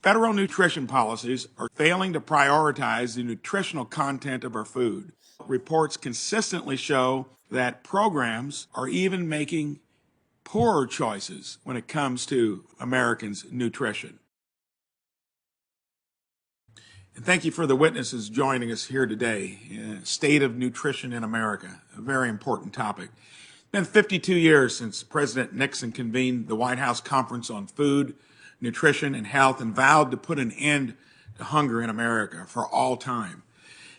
Federal nutrition policies are failing to prioritize the nutritional content of our food. Reports consistently show that programs are even making poorer choices when it comes to Americans' nutrition. And thank you for the witnesses joining us here today. State of nutrition in America, a very important topic. It's been 52 years since President Nixon convened the White House Conference on Food, Nutrition, and Health and vowed to put an end to hunger in America for all time.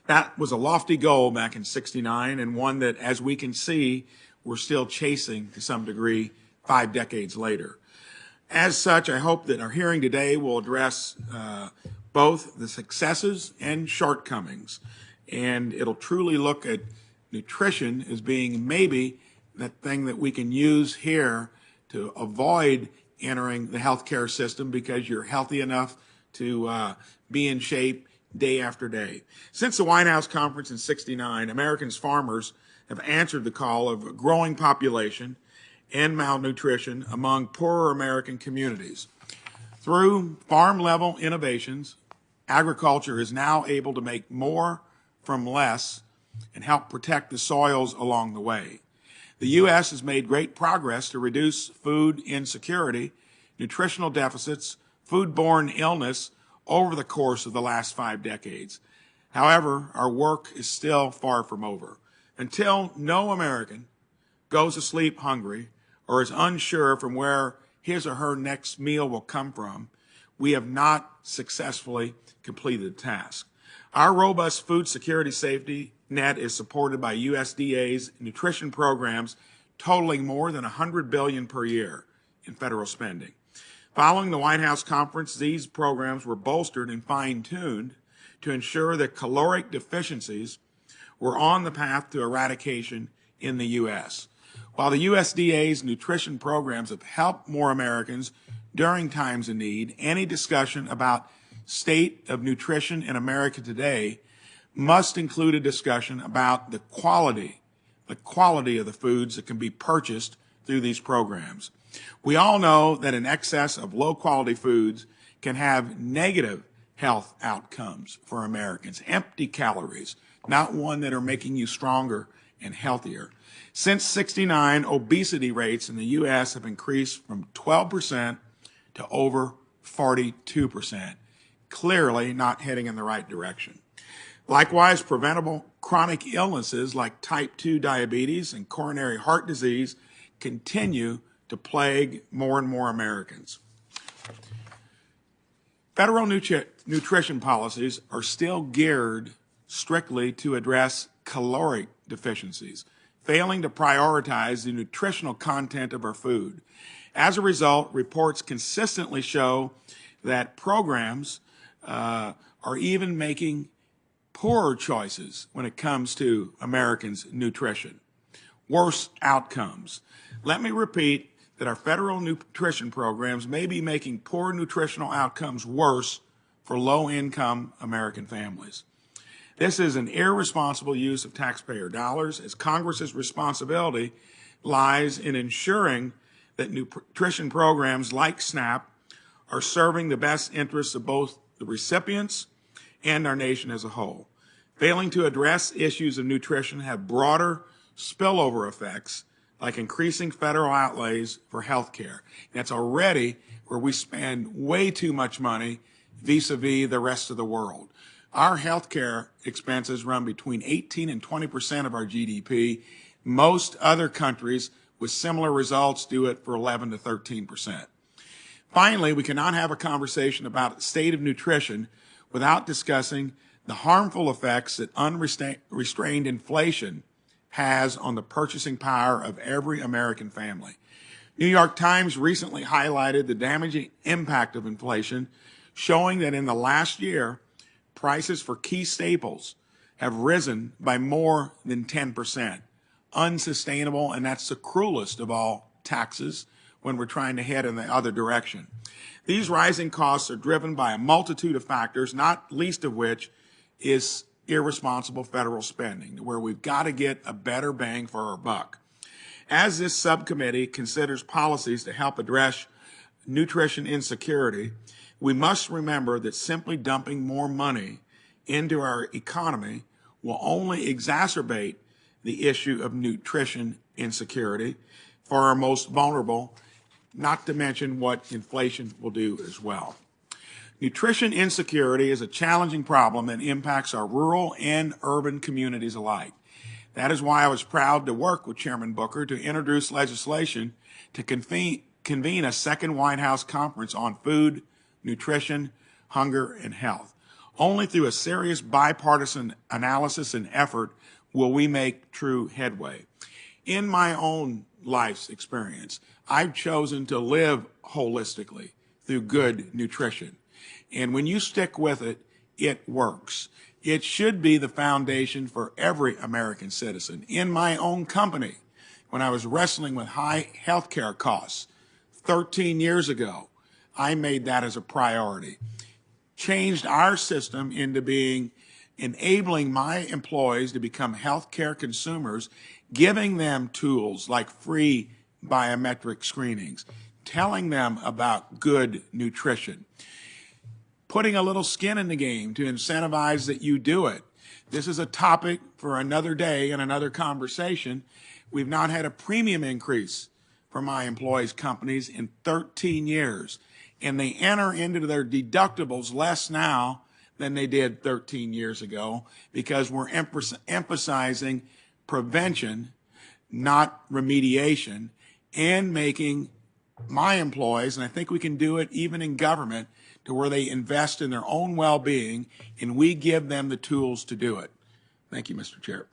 That was a lofty goal back in '69 and one that, as we can see, we're still chasing to some degree 5 decades later. As such, I hope that our hearing today will address both the successes and shortcomings, and it'll truly look at nutrition as being maybe that thing that we can use here to avoid entering the healthcare system because you're healthy enough to be in shape day after day. Since the White House Conference in '69, Americans farmers have answered the call of a growing population and malnutrition among poorer American communities. Through farm-level innovations, agriculture is now able to make more from less and help protect the soils along the way. The U.S. has made great progress to reduce food insecurity, nutritional deficits, foodborne illness over the course of the last 5 decades. However, our work is still far from over. Until no American goes to sleep hungry or is unsure from where his or her next meal will come from, we have not successfully completed the task. Our robust food security safety net is supported by USDA's nutrition programs totaling more than $100 billion per year in federal spending. Following the White House conference, these programs were bolstered and fine-tuned to ensure that caloric deficiencies were on the path to eradication in the U.S. While the USDA's nutrition programs have helped more Americans during times of need, any discussion about state of nutrition in America today must include a discussion about the quality of the foods that can be purchased through these programs. We all know that an excess of low-quality foods can have negative health outcomes for Americans, empty calories, not one that are making you stronger and healthier. Since '69, obesity rates in the U.S. have increased from 12% to over 42%, clearly not heading in the right direction. Likewise, preventable chronic illnesses like type 2 diabetes and coronary heart disease continue to plague more and more Americans. Federal nutrition policies are still geared strictly to address caloric deficiencies, failing to prioritize the nutritional content of our food. As a result, reports consistently show that programs are even making poorer choices when it comes to Americans' nutrition. Worse outcomes. Let me repeat that our federal nutrition programs may be making poor nutritional outcomes worse for low-income American families. This is an irresponsible use of taxpayer dollars, as Congress's responsibility lies in ensuring that nutrition programs like SNAP are serving the best interests of both the recipients and our nation as a whole. Failing to address issues of nutrition have broader spillover effects, like increasing federal outlays for health care. That's already where we spend way too much money vis-a-vis the rest of the world. Our health care expenses run between 18 and 20% of our GDP. Most other countries with similar results do it for 11 to 13%. Finally, we cannot have a conversation about the state of nutrition without discussing the harmful effects that unrestrained inflation has on the purchasing power of every American family. New York Times recently highlighted the damaging impact of inflation, showing that in the last year, prices for key staples have risen by more than 10%. Unsustainable, and that's the cruelest of all taxes when we're trying to head in the other direction. These rising costs are driven by a multitude of factors, not least of which is irresponsible federal spending, where we've got to get a better bang for our buck. As this subcommittee considers policies to help address nutrition insecurity, We must remember that simply dumping more money into our economy will only exacerbate the issue of nutrition insecurity for our most vulnerable, not to mention what inflation will do as well. Nutrition insecurity is a challenging problem that impacts our rural and urban communities alike. That is why I was proud to work with Chairman Booker to introduce legislation to convene a second White House conference on food, nutrition, hunger, and health. Only through a serious bipartisan analysis and effort will we make true headway. In my own life's experience, I've chosen to live holistically through good nutrition. And when you stick with it, it works. It should be the foundation for every American citizen. In my own company, when I was wrestling with high healthcare costs 13 years ago, I made that as a priority. Changed our system into being enabling my employees to become healthcare consumers, giving them tools like free biometric screenings, telling them about good nutrition, putting a little skin in the game to incentivize that you do it. This is a topic for another day and another conversation. We've not had a premium increase for my employees' companies in 13 years, and they enter into their deductibles less now than they did 13 years ago because we're emphasizing prevention, not remediation, and making my employees, and I think we can do it even in government, to where they invest in their own well-being, and we give them the tools to do it. Thank you, Mr. Chair.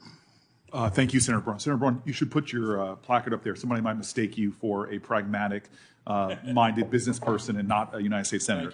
Thank you, Senator Braun. Senator Braun, you should put your placard up there. Somebody might mistake you for a pragmatic, minded business person and not a United States Senator.